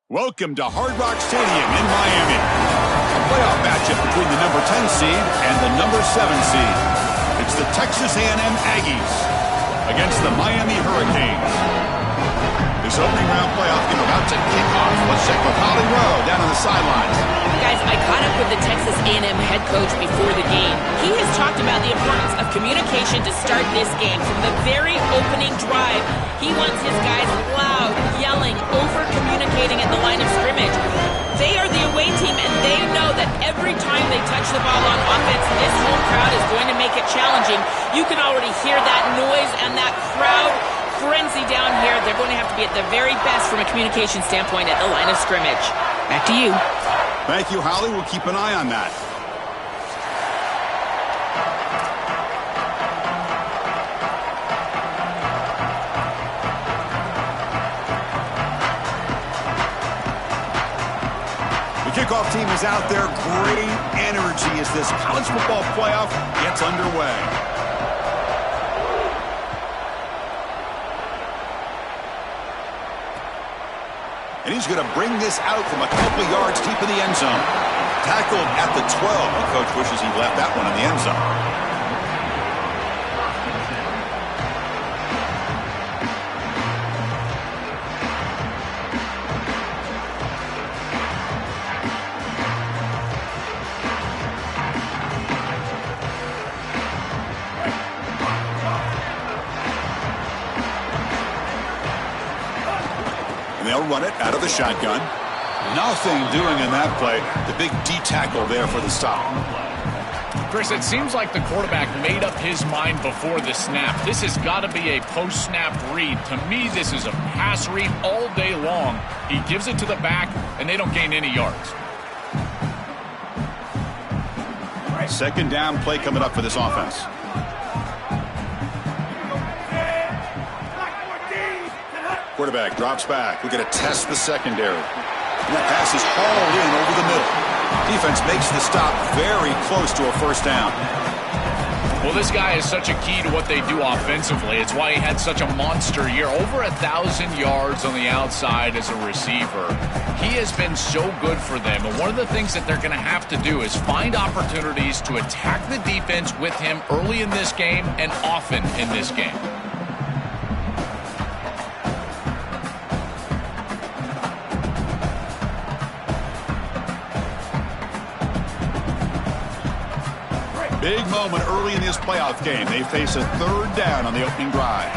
Welcome to Hard Rock Stadium in Miami. A playoff matchup between the number 10 seed and the number 7 seed. It's the Texas A&M Aggies against the Miami Hurricanes. This opening round playoff game about to kick off. Let's check with Holly Rowe down on the sidelines. Guys, I caught up with the Texas A&M head coach before the game. He has talked about the importance of communication to start this game. From the very opening drive, he wants his guys loud, yelling, over-communicating at the line of scrimmage. They are the away team, and they know that every time they touch the ball on offense, this home crowd is going to make it challenging. You can already hear that noise and that crowd frenzy down here. They're going to have to be at the very best from a communication standpoint at the line of scrimmage. Back to you. Thank you, Holly. We'll keep an eye on that. The kickoff team is out there. Great energy as this college football playoff gets underway. And he's going to bring this out from a couple of yards deep in the end zone. Tackled at the 12. The coach wishes he left that one in the end zone. They'll run it out of the shotgun. Nothing doing in that play. The big D tackle there for the stop. Chris, it seems like the quarterback made up his mind before the snap. This has got to be a post-snap read. To me, this is a pass read all day long. He gives it to the back, and they don't gain any yards. Second down play coming up for this offense. Quarterback drops back. We're going to test the secondary. And that pass is hauled in over the middle. Defense makes the stop very close to a first down. Well, this guy is such a key to what they do offensively. It's why he had such a monster year. Over 1,000 yards on the outside as a receiver. He has been so good for them. And one of the things that they're going to have to do is find opportunities to attack the defense with him early in this game and often in this game. Big moment early in this playoff game. They face a third down on the opening drive.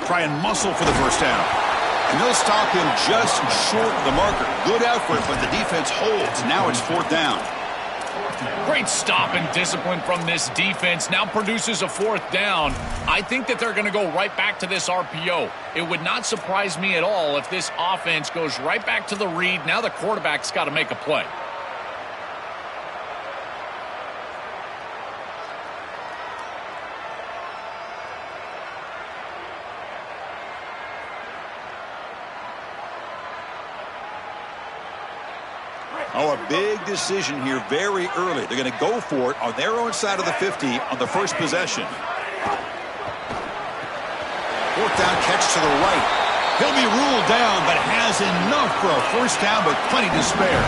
Try and muscle for the first down. And they'll stop him just short of the marker. Good effort, but the defense holds. Now it's fourth down. Great stop and discipline from this defense. Now produces a fourth down. I think that they're going to go right back to this RPO. It would not surprise me at all if this offense goes right back to the read. Now the quarterback's got to make a play. Oh, a big decision here very early. They're going to go for it on their own side of the 50 on the first possession. Fourth down catch to the right. He'll be ruled down, but has enough for a first down, but plenty to spare.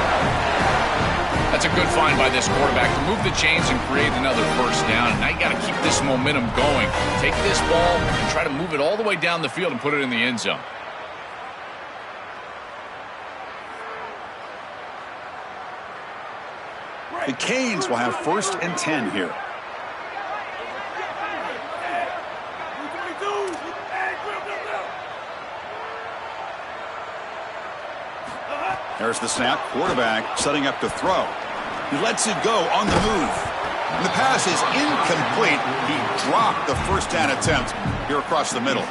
That's a good find by this quarterback to move the chains and create another first down. And now you got to keep this momentum going. Take this ball and try to move it all the way down the field and put it in the end zone. The Canes will have first and 10 here. There's the snap. Quarterback setting up to throw. He lets it go on the move. And the pass is incomplete. He dropped the first down attempt here across the middle.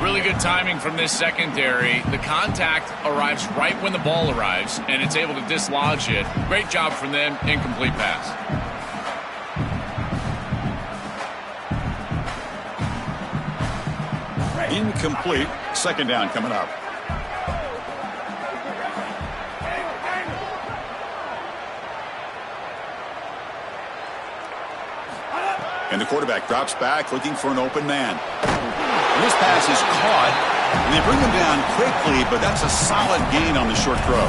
Really good timing from this secondary. The contact arrives right when the ball arrives, and it's able to dislodge it. Great job from them. Incomplete pass. Incomplete. Second down coming up. And the quarterback drops back looking for an open man. And this pass is caught. And they bring him down quickly, but that's a solid gain on the short throw.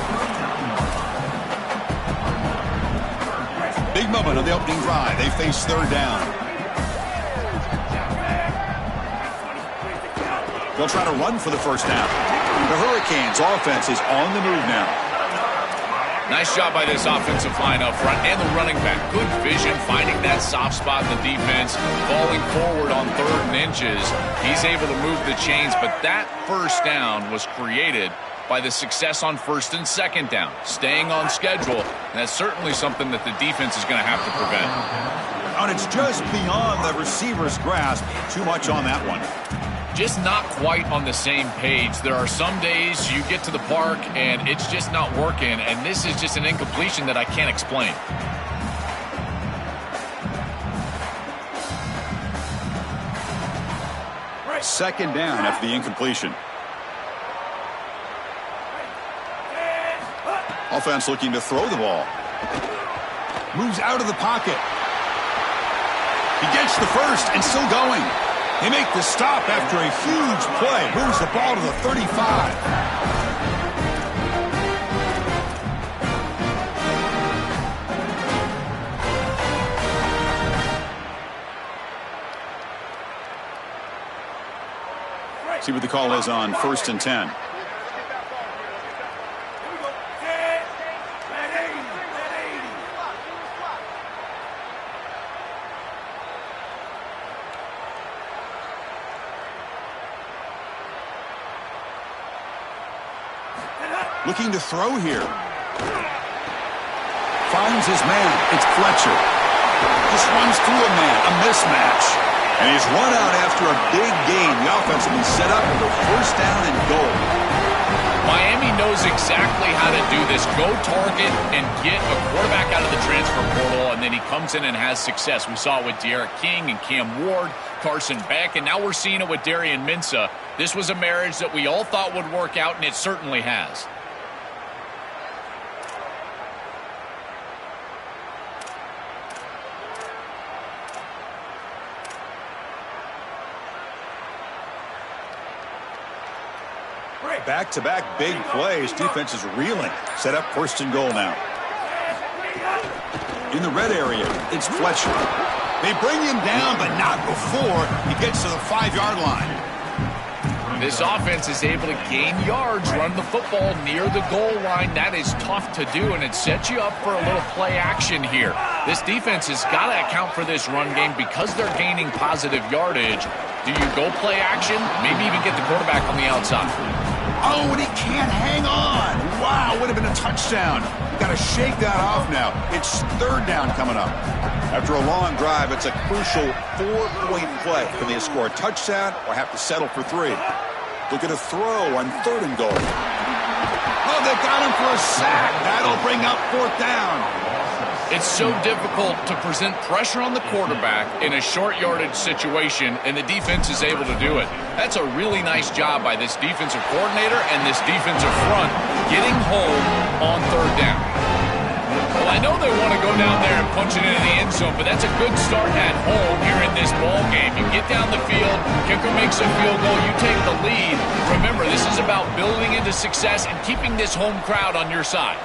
Big moment on the opening drive. They face third down. They'll try to run for the first down. The Hurricanes' offense is on the move now. Nice job by this offensive line up front and the running back. Good vision, finding that soft spot in the defense, falling forward on 3rd and inches. He's able to move the chains, but that first down was created by the success on 1st and 2nd down, staying on schedule, and that's certainly something that the defense is going to have to prevent. And it's just beyond the receiver's grasp. Too much on that one. Just not quite on the same page. There are some days you get to the park and it's just not working, and this is just an incompletion that I can't explain. Second down after the incompletion. Offense looking to throw the ball. Moves out of the pocket. He gets the first and still going. They make the stop after a huge play. Moves the ball to the 35. See what the call is on 1st and 10. Looking to throw here. Finds his man. It's Fletcher. Just runs through a man. A mismatch. And he's run out after a big gain. The offense will be set up for the 1st down and goal. Miami knows exactly how to do this. Go target and get a quarterback out of the transfer portal, and then he comes in and has success. We saw it with De'Aaron King and Cam Ward, Carson Beck, and now we're seeing it with Darian Mensah. This was a marriage that we all thought would work out, and it certainly has. Back-to-back big plays. Defense is reeling. Set up 1st and goal now. In the red area, it's Fletcher. They bring him down, but not before he gets to the 5-yard line. This offense is able to gain yards, run the football near the goal line. That is tough to do, and it sets you up for a little play action here. This defense has got to account for this run game because they're gaining positive yardage. Do you go play action? Maybe even get the quarterback on the outside. Oh, and he can't hang on. Wow, would have been a touchdown. Got to shake that off now. It's 3rd down coming up. After a long drive, it's a crucial 4-point play. Can they score a touchdown or have to settle for 3? Look at a throw on 3rd and goal. Oh, they got him for a sack. That'll bring up 4th down. It's so difficult to present pressure on the quarterback in a short yardage situation, and the defense is able to do it. That's a really nice job by this defensive coordinator and this defensive front getting home on 3rd down. Well, I know they want to go down there and punch it into the end zone, but that's a good start at home here in this ball game. You get down the field, kicker makes a field goal, you take the lead. Remember, this is about building into success and keeping this home crowd on your side.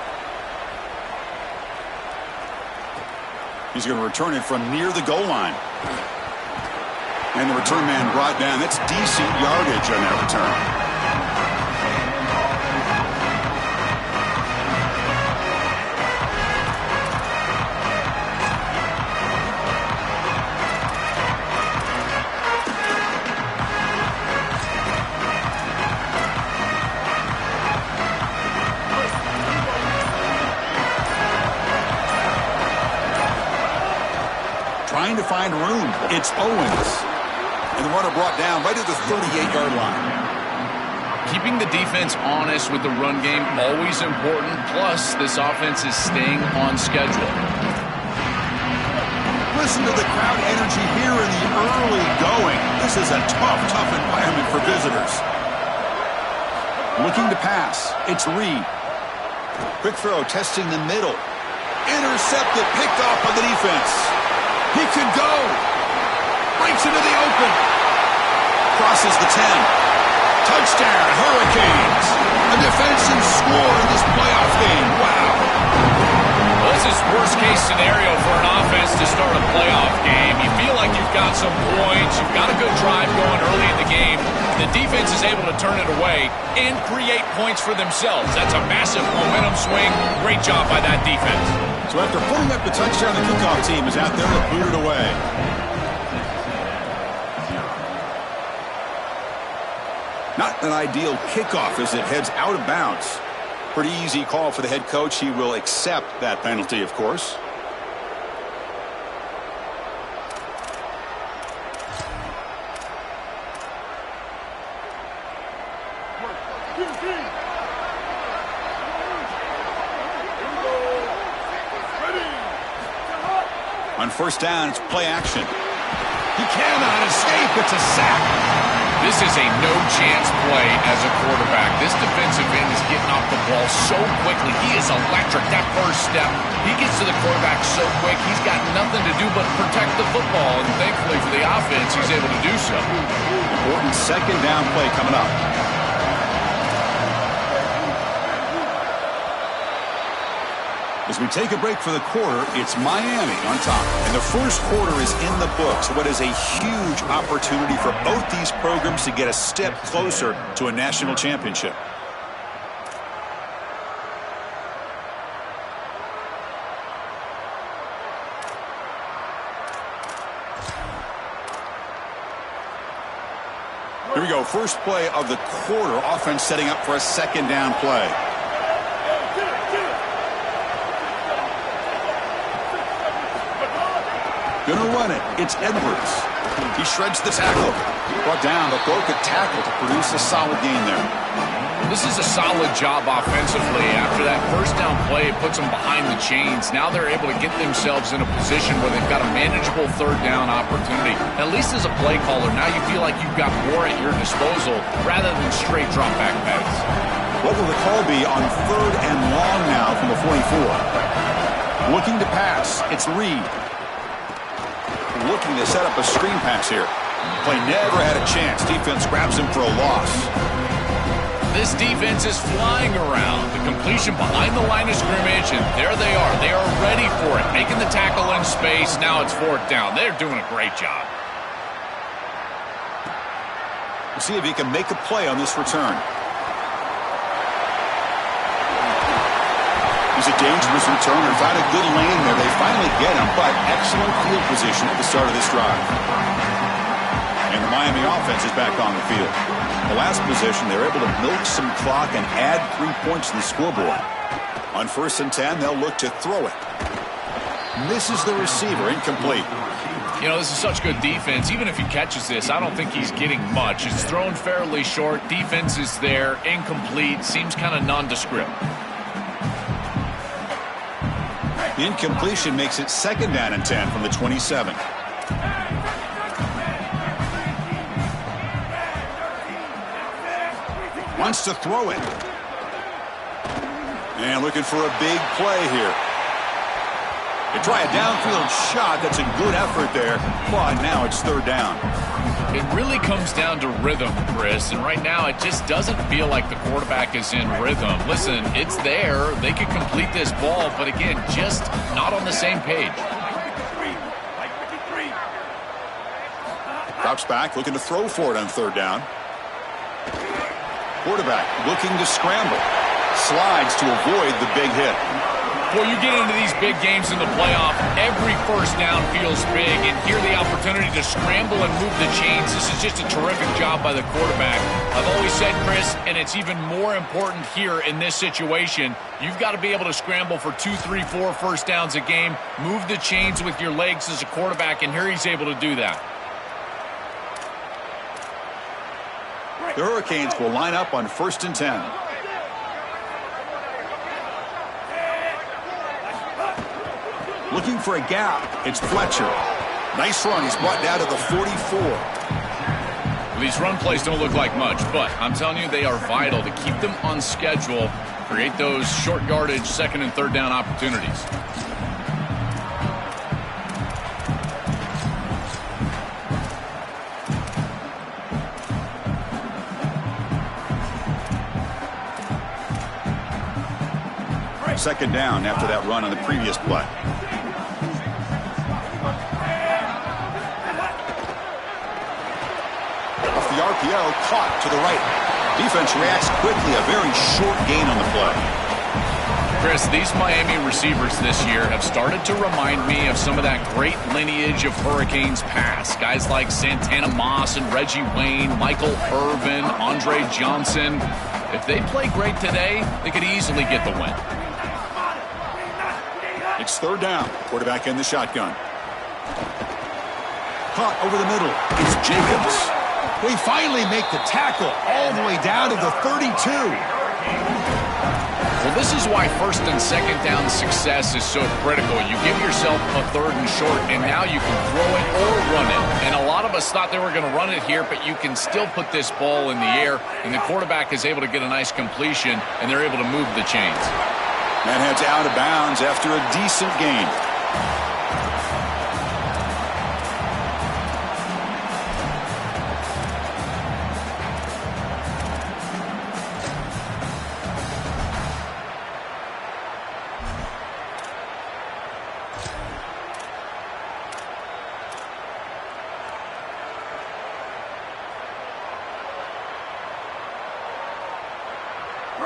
He's going to return it from near the goal line. And the return man brought down. That's decent yardage on that return. Trying to find room. It's Owens. And the runner brought down right at the 38-yard line. Keeping the defense honest with the run game, always important. Plus, this offense is staying on schedule. Listen to the crowd energy here in the early going. This is a tough environment for visitors. Looking to pass. It's Reed. Quick throw, testing the middle. Intercepted, picked off by the defense. He could go. breaks into the open. Crosses the 10. Touchdown, Hurricanes. A defensive score in this playoff game. Wow. Well, this is worst-case scenario for an offense to start a playoff game. You feel like you've got some points. You've got a good drive going early in the game. The defense is able to turn it away and create points for themselves. That's a massive momentum swing. Great job by that defense. So after putting up the touchdown, the kickoff team is out there to boot it away. Not an ideal kickoff as it heads out of bounds. Pretty easy call for the head coach. He will accept that penalty, of course. On first down, it's play action. He cannot escape. It's a sack. This is a no-chance play as a quarterback. This defensive end is getting off the ball so quickly. He is electric. That first step, he gets to the quarterback so quick, he's got nothing to do but protect the football. And thankfully for the offense, he's able to do so. Important second down play coming up. As we take a break for the quarter, it's Miami on top. And the first quarter is in the books. What is a huge opportunity for both these programs to get a step closer to a national championship. Here we go. First play of the quarter. Offense setting up for a second down play. Gonna run it. It's Edwards. He shreds the tackle. Brought down, but broke a tackle to produce a solid gain there. This is a solid job offensively. After that first down play, it puts them behind the chains. Now they're able to get themselves in a position where they've got a manageable third down opportunity. At least as a play caller, now you feel like you've got more at your disposal rather than straight drop back pass. What will the call be on third and long now from the 44? Looking to pass. It's Reed. Looking to set up a screen pass here. Play never had a chance. Defense grabs him for a loss. This defense is flying around. The completion behind the line of scrimmage, and there they are. They are ready for it. Making the tackle in space. Now it's fourth down. They're doing a great job. We'll see if he can make a play on this return. He's a dangerous returner. Found a good lane there. They finally get him, but excellent field position at the start of this drive. And the Miami offense is back on the field. The last possession, they're able to milk some clock and add 3 points to the scoreboard. On first and 10, they'll look to throw it. Misses the receiver, incomplete. You know, this is such good defense. Even if he catches this, I don't think he's getting much. It's thrown fairly short. Defense is there, incomplete, seems kind of nondescript. Incompletion makes it second down and 10 from the 27. Wants to throw it. And looking for a big play here. They try a downfield shot. That's a good effort there. But now it's third down. It really comes down to rhythm, Chris. And right now, it just doesn't feel like the quarterback is in rhythm. Listen, it's there. They could complete this ball. But again, just not on the same page. Drops back, looking to throw for it on third down. Quarterback looking to scramble. Slides to avoid the big hit. Well, you get into these big games in the playoff, every first down feels big, and here the opportunity to scramble and move the chains. This is just a terrific job by the quarterback. I've always said, Chris, and it's even more important here in this situation, you've got to be able to scramble for 2, 3, 4 first downs a game, move the chains with your legs as a quarterback, and here he's able to do that. The Hurricanes will line up on first and 10. Looking for a gap. It's Fletcher. Nice run. He's brought down to the 44. Well, these run plays don't look like much, but I'm telling you, they are vital to keep them on schedule, create those short yardage second and third down opportunities. Second down after that run on the previous play. Off the RPO, caught to the right. Defense reacts quickly. A very short gain on the play. Chris, these Miami receivers this year have started to remind me of some of that great lineage of Hurricanes past. Guys like Santana Moss and Reggie Wayne, Michael Irvin, Andre Johnson. If they play great today, they could easily get the win. It's third down. Quarterback in the shotgun. Caught over the middle. It's Jacobs. We finally make the tackle all the way down to the 32. Well, this is why first and second down success is so critical. You give yourself a third and short, and now you can throw it or run it. And a lot of us thought they were going to run it here, but you can still put this ball in the air, and the quarterback is able to get a nice completion, and they're able to move the chains. That heads out of bounds after a decent gain.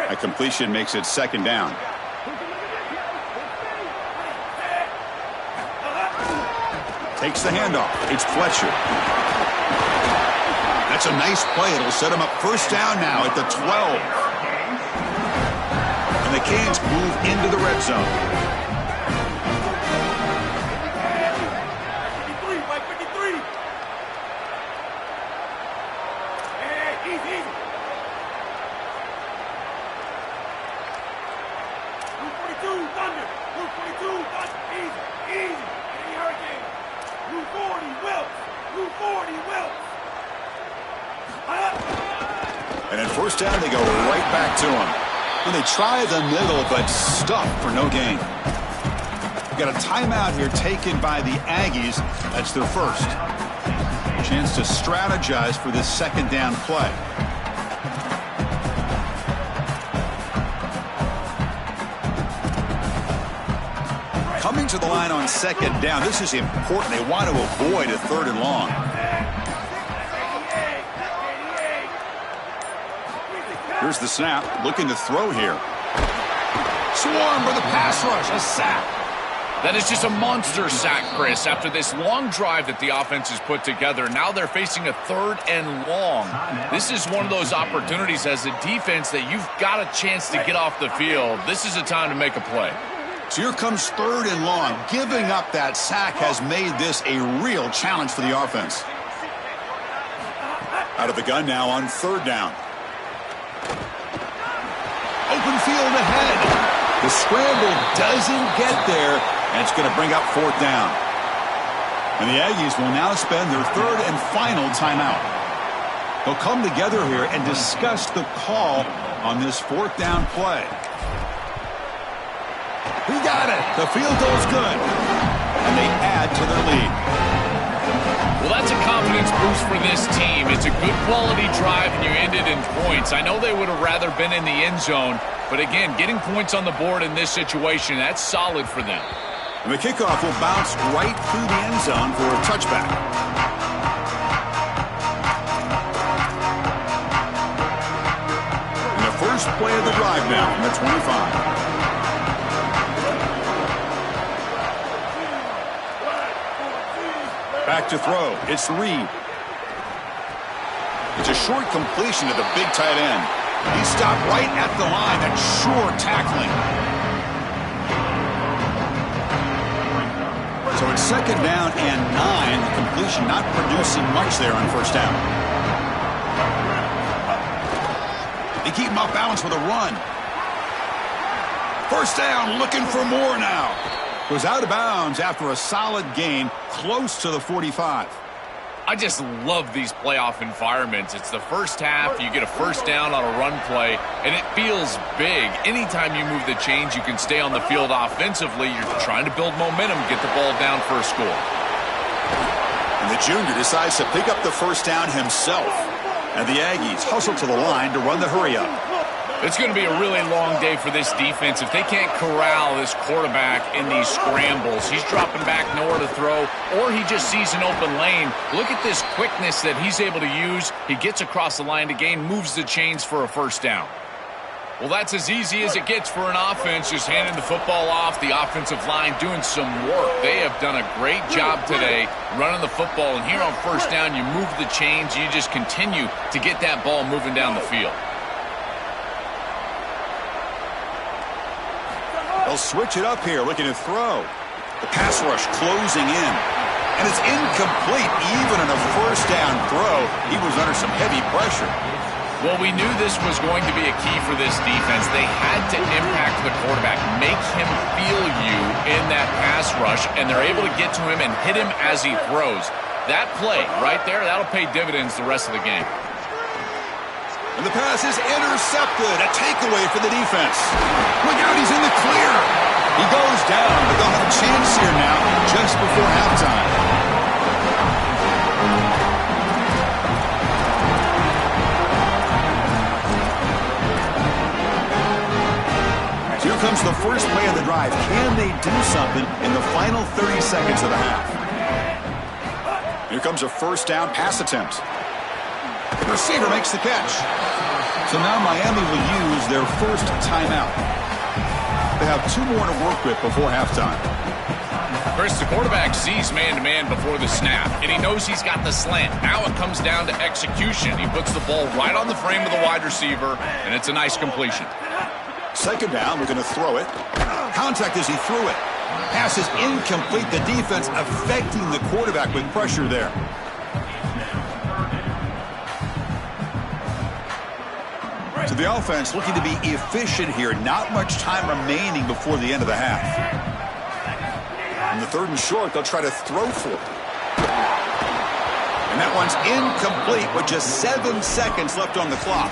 A completion makes it second down. Takes the handoff. It's Fletcher. That's a nice play. It'll set him up first down now at the 12. And the Canes move into the red zone. 53. Easy. 242, Thunder. 242, Thunder. Easy. Any Hurricane. 240, Wilkes. 240, Wilkes. And at first down, they go right back to him. And they try the middle, but stuck for no gain. We've got a timeout here taken by the Aggies. That's their first. Chance to strategize for this second down play. Coming to the line on second down. This is important. They want to avoid a third and long. Here's the snap. Looking to throw here. Swarm for the pass rush. A sack. That is just a monster sack, Chris. After this long drive that the offense has put together, now they're facing a third and long. This is one of those opportunities as a defense that you've got a chance to get off the field. This is a time to make a play. So here comes third and long. Giving up that sack has made this a real challenge for the offense. Out of the gun now on third down. Open field ahead. The scramble doesn't get there, and it's going to bring up fourth down. And the Aggies will now spend their third and final timeout. They'll come together here and discuss the call on this fourth down play. He got it. The field goal's good. And they add to their lead. Well, that's a confidence boost for this team. It's a good quality drive, and you ended in points. I know they would have rather been in the end zone, but again, getting points on the board in this situation, that's solid for them. And the kickoff will bounce right through the end zone for a touchback. And the first play of the drive now from the 25. Back to throw. It's Reed. It's a short completion to the big tight end. He stopped right at the line. That's sure tackling. So it's second down and 9. The completion not producing much there on first down. They keep him off balance with a run. First down, looking for more now. Goes out of bounds after a solid gain close to the 45. I just love these playoff environments. It's the first half, you get a first down on a run play, and it feels big. Anytime you move the chains, you can stay on the field offensively. You're trying to build momentum, get the ball down for a score. And the junior decides to pick up the first down himself. And the Aggies hustle to the line to run the hurry up. It's going to be a really long day for this defense if they can't corral this quarterback in these scrambles. He's dropping back, nowhere to throw, or he just sees an open lane. Look at this quickness that he's able to use. He gets across the line to gain, moves the chains for a first down. Well, that's as easy as it gets for an offense, just handing the football off. The offensive line doing some work. They have done a great job today running the football. And here on first down, you move the chains. You just continue to get that ball moving down the field. They'll switch it up here, looking to throw. The pass rush closing in. And it's incomplete, even on a first down throw. He was under some heavy pressure. Well, we knew this was going to be a key for this defense. They had to impact the quarterback, make him feel you in that pass rush, and they're able to get to him and hit him as he throws. That play right there, that'll pay dividends the rest of the game. And the pass is intercepted. A takeaway for the defense. Look out, he's in the clear. He goes down, but they'll have a chance here now just before halftime. Here comes the first play of the drive. Can they do something in the final 30 seconds of the half? Here comes a first down pass attempt. The receiver makes the catch. So now Miami will use their first timeout. They have 2 more to work with before halftime. Chris, the quarterback sees man-to-man before the snap, and he knows he's got the slant. Now it comes down to execution. He puts the ball right on the frame of the wide receiver, and it's a nice completion. Second down, we're going to throw it. Contact as he threw it. Pass is incomplete. The defense affecting the quarterback with pressure there. So the offense looking to be efficient here. Not much time remaining before the end of the half. In the 3rd and short, they'll try to throw for it. And that one's incomplete with just 7 seconds left on the clock.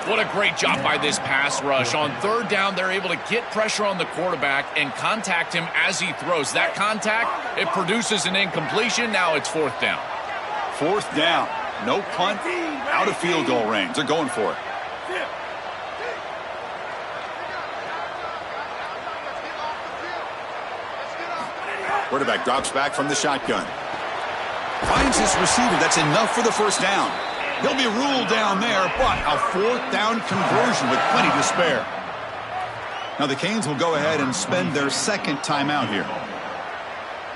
What a great job by this pass rush. On 3rd down, they're able to get pressure on the quarterback and contact him as he throws. That contact, it produces an incompletion. Now it's 4th down. 4th down. No punt. Out of field goal range. They're going for it. Quarterback drops back from the shotgun. Finds his receiver. That's enough for the first down. He'll be ruled down there, but a 4th down conversion with plenty to spare. Now the Canes will go ahead and spend their 2nd timeout here.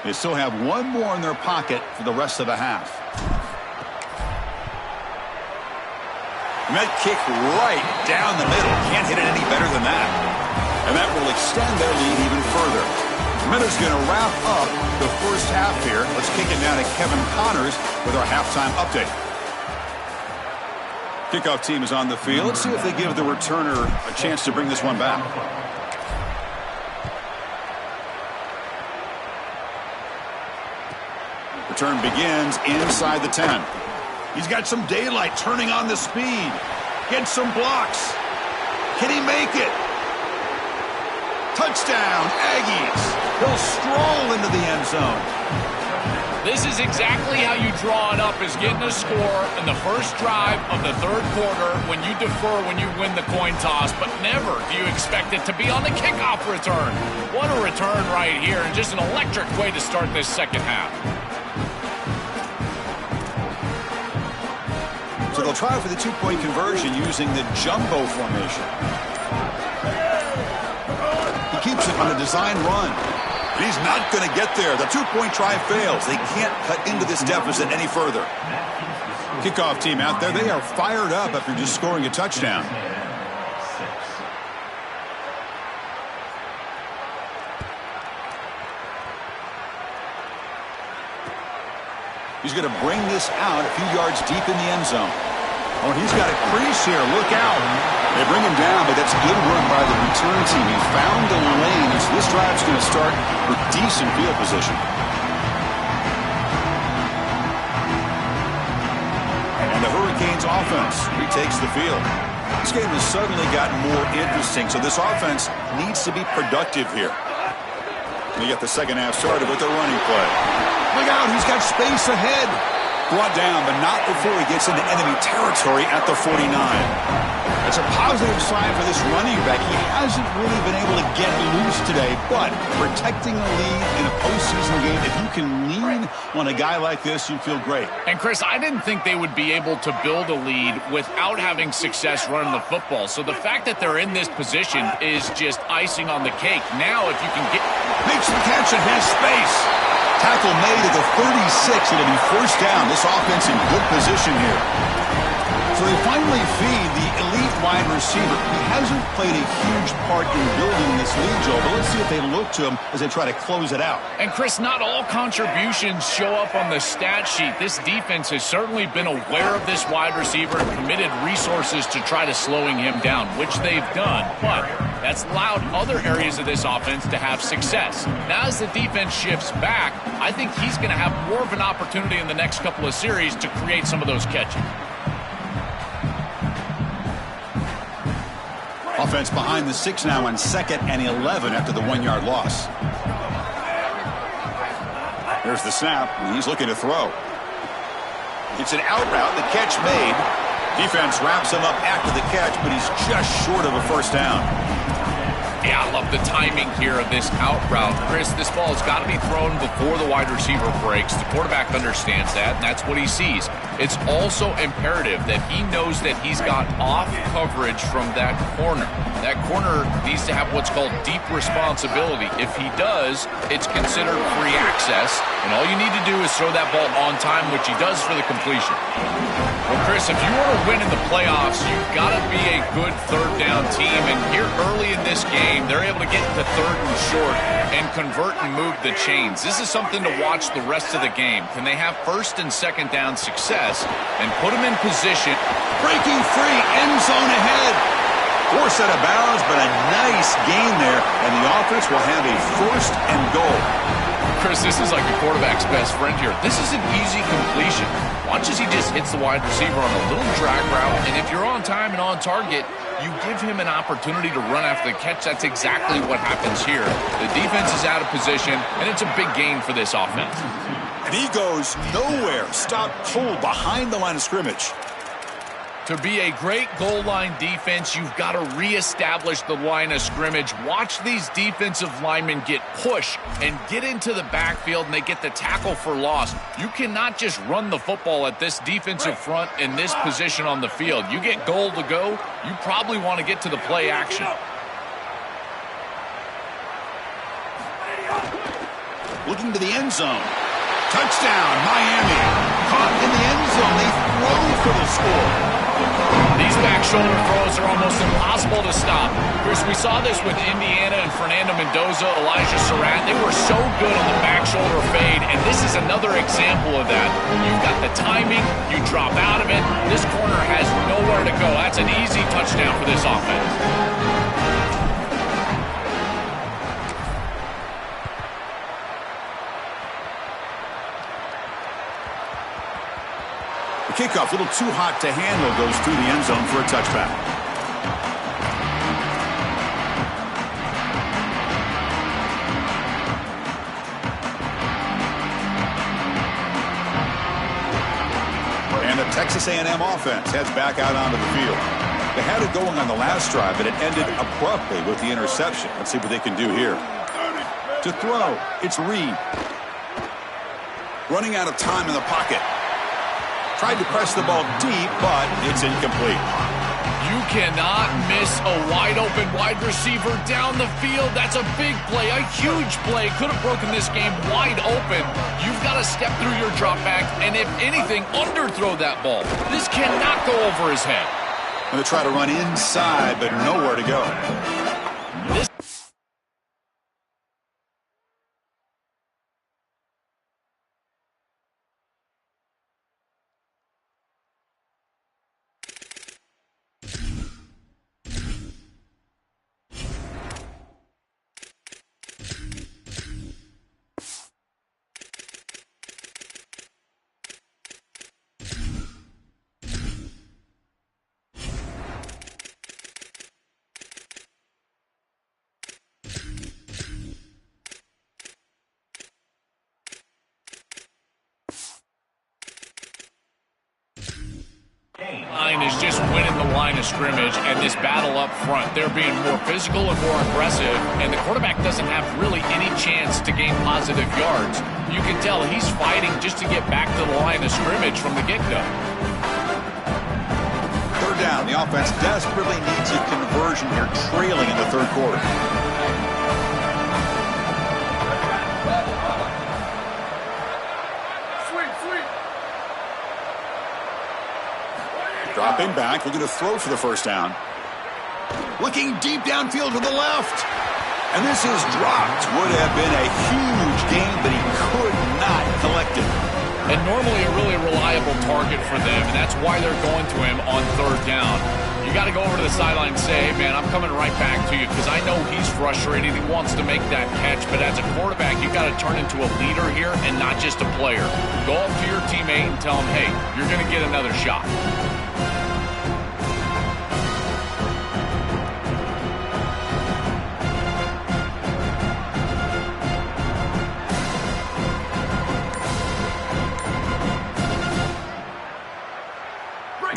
They still have 1 more in their pocket for the rest of the half. And that kick right down the middle. Can't hit it any better than that. And that will extend their lead even further. Minutes going to wrap up the first half here. Let's kick it down to Kevin Connors with our halftime update. Kickoff team is on the field. Let's see if they give the returner a chance to bring this one back. Return begins inside the 10. He's got some daylight, turning on the speed. Gets some blocks. Can he make it? Touchdown, Aggies. He'll stroll into the end zone. This is exactly how you draw it up, is getting a score in the first drive of the 3rd quarter when you defer, when you win the coin toss, but never do you expect it to be on the kickoff return. What a return right here, and just an electric way to start this 2nd half. So they'll try for the 2-point conversion using the jumbo formation. He keeps it on a design run. And he's not going to get there. The 2-point try fails. They can't cut into this deficit any further. Kickoff team out there. They are fired up after just scoring a touchdown. He's going to bring this out a few yards deep in the end zone. Oh, and he's got a crease here. Look out. They bring him down, but that's a good run by the return team. He found the lane, and so this drive's going to start with decent field position. And the Hurricanes offense retakes the field. This game has suddenly gotten more interesting, so this offense needs to be productive here. They get the 2nd half started with their running play. Look out, he's got space ahead. Brought down, but not before he gets into enemy territory at the 49. It's a positive sign for this running back. He hasn't really been able to get loose today, but protecting a lead in a postseason game, if you can lean on a guy like this, you feel great. And, Chris, I didn't think they would be able to build a lead without having success running the football. So the fact that they're in this position is just icing on the cake. Now, if you can get... Makes the catch in his space. Tackle made at the 36. It'll be first down. This offense in good position here. So they finally feed the elite wide receiver. He hasn't played a huge part in building this lead, Joe, but let's see if they look to him as they try to close it out. And, Chris, not all contributions show up on the stat sheet. This defense has certainly been aware of this wide receiver and committed resources to try to slowing him down, which they've done. But that's allowed other areas of this offense to have success. Now, as the defense shifts back, I think he's going to have more of an opportunity in the next couple of series to create some of those catches. Offense behind the 6 now on 2nd and 11 after the 1-yard loss. There's the snap. He's looking to throw. It's an out route. The catch made. Defense wraps him up after the catch, but he's just short of a first down. Yeah, I love the timing here of this out route. Chris, this ball has got to be thrown before the wide receiver breaks. The quarterback understands that, and that's what he sees. It's also imperative that he knows that he's got off coverage from that corner. That corner needs to have what's called deep responsibility. If he does, it's considered free access, and all you need to do is throw that ball on time, which he does for the completion. Well, Chris, if you want to win in the playoffs, you've got to be a good third down team, and here early in this game, they're able to get to 3rd and short and convert and move the chains. This is something to watch the rest of the game. Can they have 1st and 2nd down success and put them in position? Breaking free, end zone ahead. Forced out of bounds, but a nice gain there, and the offense will have a 1st and goal. Chris, this is like a quarterback's best friend here. This is an easy completion. Watch as he just hits the wide receiver on a little drag route, and if you're on time and on target, you give him an opportunity to run after the catch. That's exactly what happens here. The defense is out of position, and it's a big gain for this offense. And he goes nowhere. Stop cold behind the line of scrimmage. To be a great goal line defense, you've got to reestablish the line of scrimmage. Watch these defensive linemen get pushed and get into the backfield, and they get the tackle for loss. You cannot just run the football at this defensive front in this position on the field. You get goal to go, you probably want to get to the play action. Looking to the end zone. Touchdown, Miami. Caught in the end zone. They throw for the score. These back shoulder throws are almost impossible to stop. Chris, we saw this with Indiana and Fernando Mendoza, Elijah Surratt. They were so good on the back shoulder fade, and this is another example of that. You've got the timing, you drop out of it. This corner has nowhere to go. That's an easy touchdown for this offense. The kickoff, a little too hot to handle, goes through the end zone for a touchback. And the Texas A&M offense heads back out onto the field. They had it going on the last drive, but it ended abruptly with the interception. Let's see what they can do here. To throw, it's Reed. Running out of time in the pocket. Tried to press the ball deep, but it's incomplete. You cannot miss a wide-open wide receiver down the field. That's a big play, a huge play. Could have broken this game wide open. You've got to step through your drop back, and if anything, underthrow that ball. This cannot go over his head. Going to try to run inside, but nowhere to go. line of scrimmage and this battle up front. They're being more physical and more aggressive, and the quarterback doesn't have really any chance to gain positive yards. You can tell he's fighting just to get back to the line of scrimmage from the get-go. Third down. The offense desperately needs a conversion here, trailing in the third quarter. Dropping back, looking to throw for the first down. Looking deep downfield to the left. And this is dropped. Would have been a huge gain, but he could not collect it. And normally a really reliable target for them, and that's why they're going to him on third down. You got to go over to the sideline and say, hey, man, I'm coming right back to you because I know he's frustrated. He wants to make that catch, but as a quarterback, you got to turn into a leader here and not just a player. Go up to your teammate and tell him, hey, you're going to get another shot.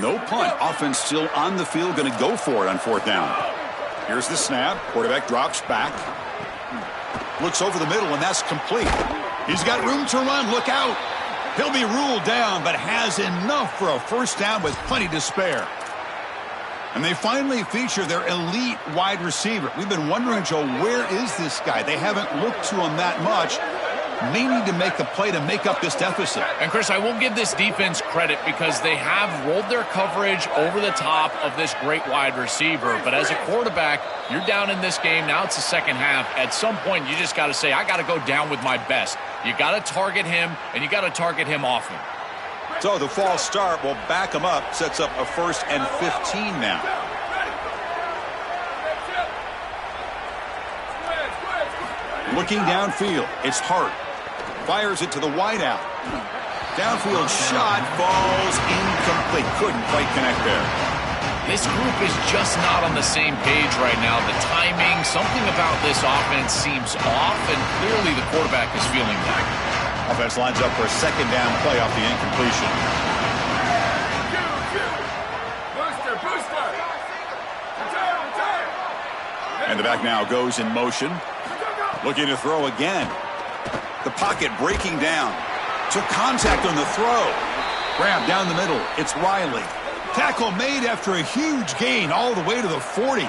No punt. Offense still on the field, going to go for it on fourth down. Here's the snap. Quarterback drops back. Looks over the middle, and that's complete. He's got room to run. Look out. He'll be ruled down, but has enough for a first down with plenty to spare. And they finally feature their elite wide receiver. We've been wondering, Joe, where is this guy? They haven't looked to him that much. May need to make a play to make up this deficit. And, Chris, I will give this defense credit because they have rolled their coverage over the top of this great wide receiver. But as a quarterback, you're down in this game. Now it's the second half. At some point, you just got to say, I got to go down with my best. You got to target him, and you got to target him often. So the false start will back him up, sets up a 1st and 15 now. Looking downfield, it's Hart. Fires it to the wideout. Downfield shot falls incomplete. Couldn't quite connect there. This group is just not on the same page right now. The timing, something about this offense seems off, and clearly the quarterback is feeling that. Offense lines up for a second down play off the incompletion. And the back now goes in motion. Looking to throw again. The pocket breaking down. Took contact on the throw. Grab down the middle. It's Riley. Tackle made after a huge gain all the way to the 40.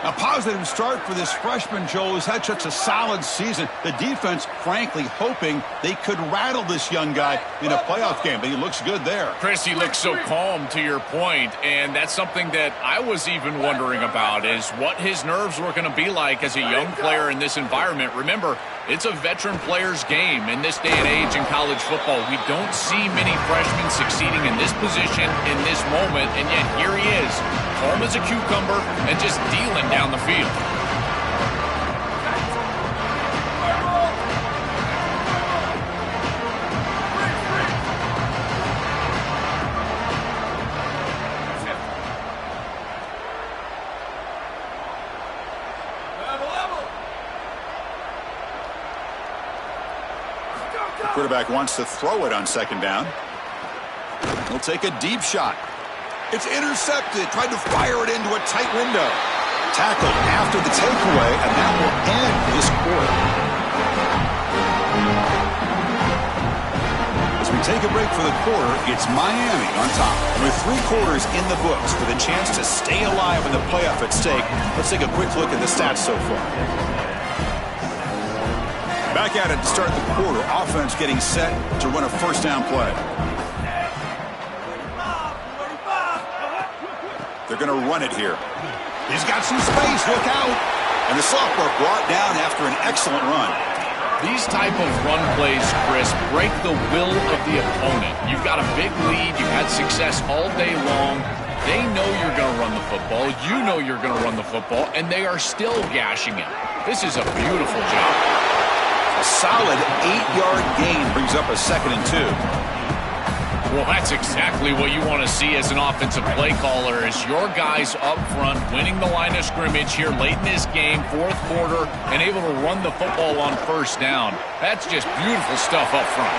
A positive start for this freshman, Joe, who's had such a solid season. The defense, frankly, hoping they could rattle this young guy in a playoff game, but he looks good there. Chris, he looks so calm, to your point, and that's something that I was even wondering about, is what his nerves were going to be like as a young player in this environment. Remember, it's a veteran player's game in this day and age in college football. We don't see many freshmen succeeding in this position in this moment, and yet here he is, calm as a cucumber and just dealing down the field. The quarterback wants to throw it on second down. He'll take a deep shot. It's intercepted. Tried to fire it into a tight window. Tackled after the takeaway, and that will end this quarter. As we take a break for the quarter, it's Miami on top. With 3 quarters in the books with a chance to stay alive in the playoff at stake, let's take a quick look at the stats so far. Back at it to start the quarter. Offense getting set to run a first down play. They're going to run it here. He's got some space. Look out. And the sophomore brought down after an excellent run. These type of run plays, Chris, break the will of the opponent. You've got a big lead. You've had success all day long. They know you're going to run the football. You know you're going to run the football, and they are still gashing him. This is a beautiful job. A solid 8-yard gain brings up a 2nd and 2. Well, that's exactly what you want to see as an offensive play caller, is your guys up front winning the line of scrimmage here late in this game, fourth quarter, and able to run the football on first down. That's just beautiful stuff up front.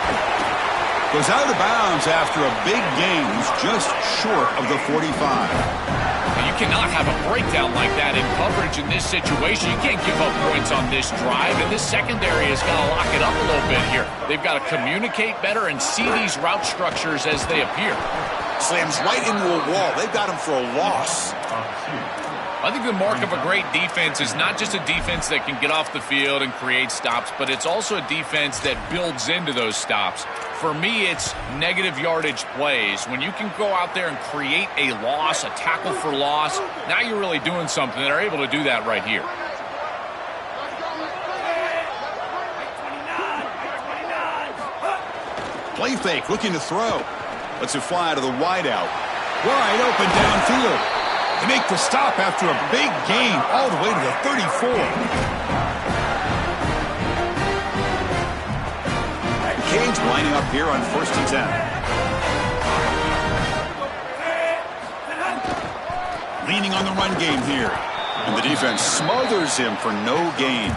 Goes out of bounds after a big gain. He's just short of the 45. And you cannot have a breakdown like that in coverage in this situation. You can't give up points on this drive, and this secondary has got to lock it up a little bit here. They've got to communicate better and see these route structures as they appear. Slams right into a wall. They've got him for a loss. I think the mark of a great defense is not just a defense that can get off the field and create stops, but it's also a defense that builds into those stops. For me, it's negative yardage plays. When you can go out there and create a loss, a tackle for loss, now you're really doing something. They're able to do that right here. Play fake, looking to throw. Lets it fly to the wideout. Wide open downfield. They make the stop after a big gain all the way to the 34. Canes lining up here on 1st and 10. Leaning on the run game here. And the defense smothers him for no gain.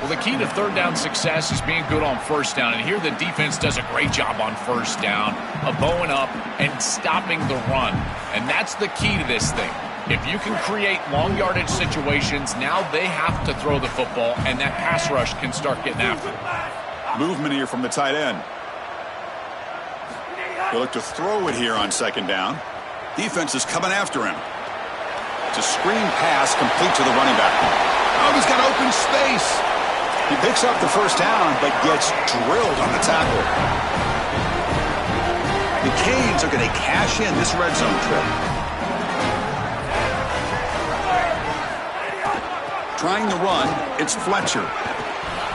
Well, the key to third down success is being good on first down. And here the defense does a great job on first down of bowing up and stopping the run. And that's the key to this thing. If you can create long yardage situations, now they have to throw the football, and that pass rush can start getting after them. Movement here from the tight end. He'll look to throw it here on 2nd down. Defense is coming after him. It's a screen pass complete to the running back. Oh, he's got open space. He picks up the 1st down, but gets drilled on the tackle. The Canes are going to cash in this red zone trip. Trying to run, it's Fletcher.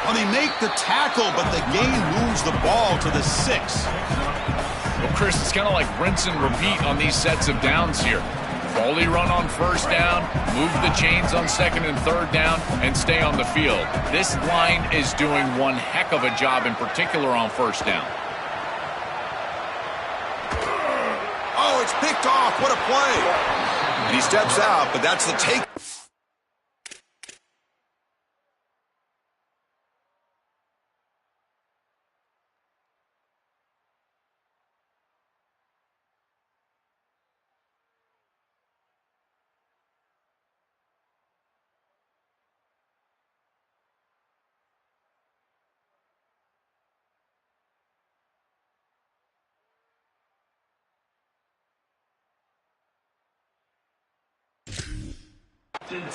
Well, they make the tackle, but the gain moves the ball to the 6. Well, Chris, it's kind of like rinse and repeat on these sets of downs here. Quality run on 1st down, move the chains on 2nd and 3rd down, and stay on the field. This line is doing one heck of a job, in particular on 1st down. Oh, it's picked off. What a play. And he steps out, but that's the take.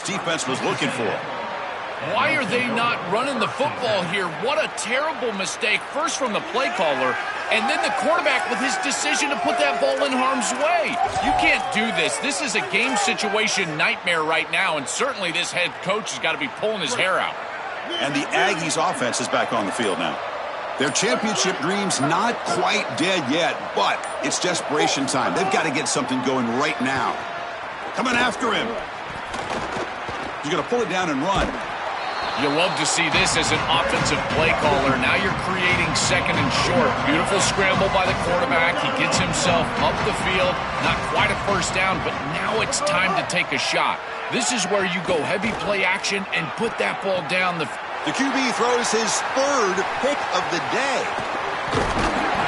Defense was looking for. Why are they not running the football here? What a terrible mistake. First from the play caller, and then the quarterback with his decision to put that ball in harm's way. You can't do this. This is a game situation nightmare right now, and certainly this head coach has got to be pulling his hair out. And the Aggies offense is back on the field now. Their championship dreams not quite dead yet, but it's desperation time. They've got to get something going right now. Coming after him. He's going to pull it down and run. You love to see this as an offensive play caller. Now you're creating 2nd and short. Beautiful scramble by the quarterback. He gets himself up the field. Not quite a 1st down, but now it's time to take a shot. This is where you go heavy play action and put that ball down. The QB throws his 3rd pick of the day.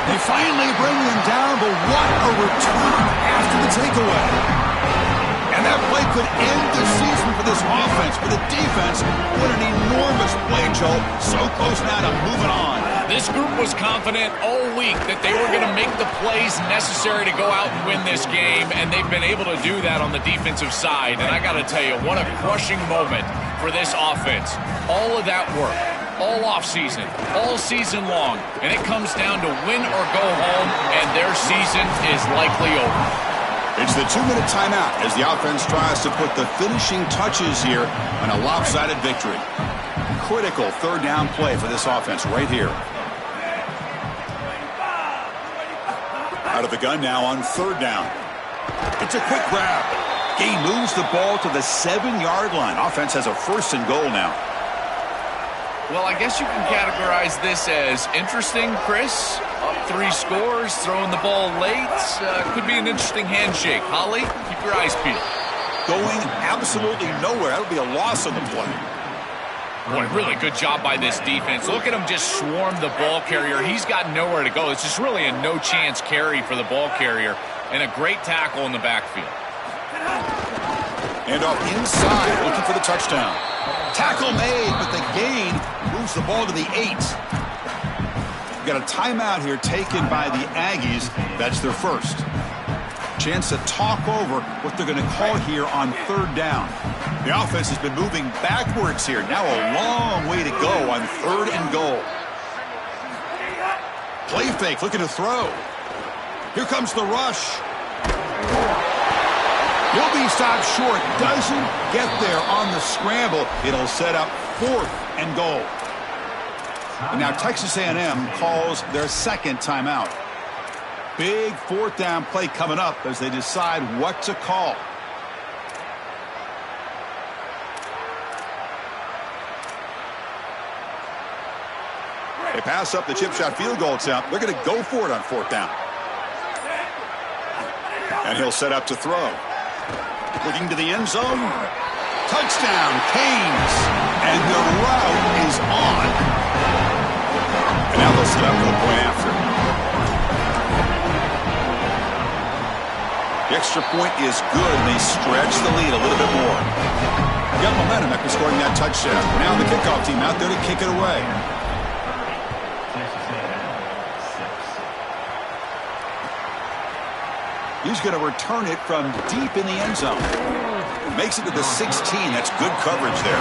They finally bring him down, but what a return after the takeaway. And that play could end the season for this offense, but the defense, what an enormous play, Joe. So close now to moving on. This group was confident all week that they were going to make the plays necessary to go out and win this game, and they've been able to do that on the defensive side. And I got to tell you, what a crushing moment for this offense. All of that work, all offseason, all season long, and it comes down to win or go home, and their season is likely over. It's the 2-minute timeout as the offense tries to put the finishing touches here on a lopsided victory. Critical 3rd down play for this offense right here. Out of the gun now on 3rd down. It's a quick grab. Gain moves the ball to the 7-yard line. Offense has a 1st and goal now. Well, I guess you can categorize this as interesting, Chris. Up 3 scores, throwing the ball late. Could be an interesting handshake. Holly, keep your eyes peeled. Going absolutely nowhere. That'll be a loss on the play. Boy, really good job by this defense. Look at him just swarm the ball carrier. He's got nowhere to go. It's just really a no-chance carry for the ball carrier, and a great tackle in the backfield. And off inside, looking for the touchdown. Tackle made, but the gain moves the ball to the 8. We've got a timeout here taken by the Aggies. That's their first. Chance to talk over what they're going to call here on 3rd down. The offense has been moving backwards here. Now a long way to go on 3rd and goal. Play fake, looking to throw. Here comes the rush. He'll be stopped short. Doesn't get there on the scramble. It'll set up 4th and goal. And now Texas A&M calls their 2nd timeout. Big 4th down play coming up as they decide what to call. They pass up the chip shot field goal attempt. They're going to go for it on 4th down. And he'll set up to throw. Looking to the end zone. Touchdown, Canes. And the route is on. And now they'll set up for the point after. The extra point is good, and they stretch the lead a little bit more. Got momentum after scoring that touchdown. Now the kickoff team out there to kick it away. He's going to return it from deep in the end zone. Makes it to the 16. That's good coverage there.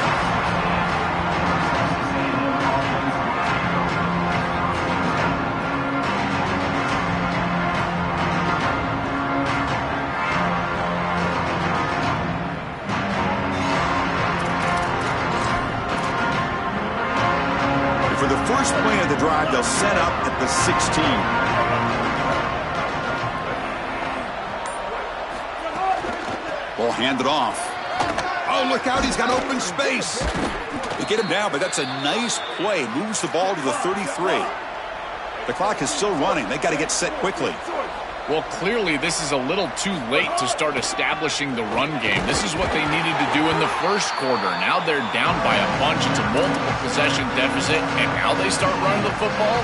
For the first play of the drive, they'll set up at the 16. Ball handed off. Oh, look out. He's got open space. They get him down, but that's a nice play. Moves the ball to the 33. The clock is still running. They got to get set quickly. Well, clearly this is a little too late to start establishing the run game. This is what they needed to do in the first quarter. Now they're down by a bunch. It's a multiple possession deficit, and now they start running the football?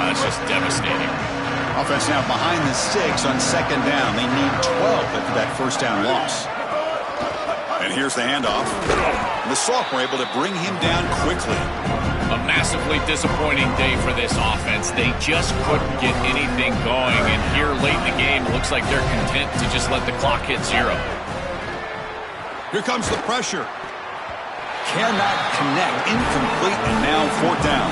It's just devastating. Offense now behind the 6 on 2nd down. They need 12 after that first down loss. And here's the handoff. And the sophomore able to bring him down quickly. A massively disappointing day for this offense. They just couldn't get anything going, and here late in the game, looks like they're content to just let the clock hit 0. Here comes the pressure. Cannot connect. Incomplete, and now 4th down.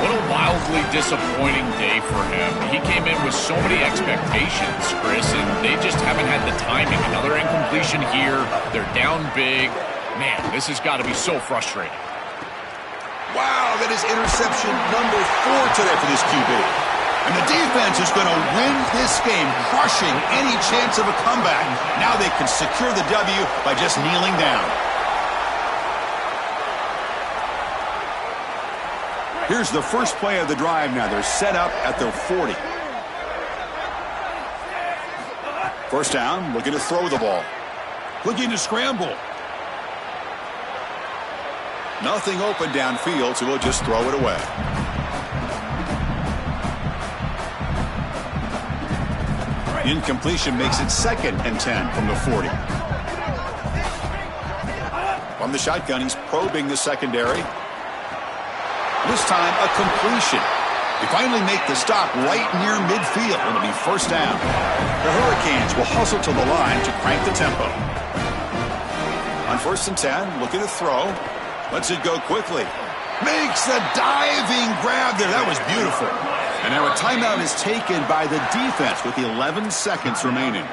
What a wildly disappointing day for him. He came in with so many expectations, Chris, and they just haven't had the timing. Another incompletion here. They're down big. Man, this has got to be so frustrating. Wow, that is interception number 4 today for this QB. And the defense is going to win this game, crushing any chance of a comeback. Now they can secure the W by just kneeling down. Here's the first play of the drive now. They're set up at their 40. First down, looking to throw the ball. Looking to scramble. Nothing open downfield, so we'll just throw it away. Incompletion makes it 2nd and 10 from the 40. From the shotgun, he's probing the secondary. This time, a completion. They finally make the stop right near midfield. It'll be first down. The Hurricanes will hustle to the line to crank the tempo. On 1st and 10, looking to throw. Lets it go quickly. Makes the diving grab there. That was beautiful. And now a timeout is taken by the defense with 11 seconds remaining.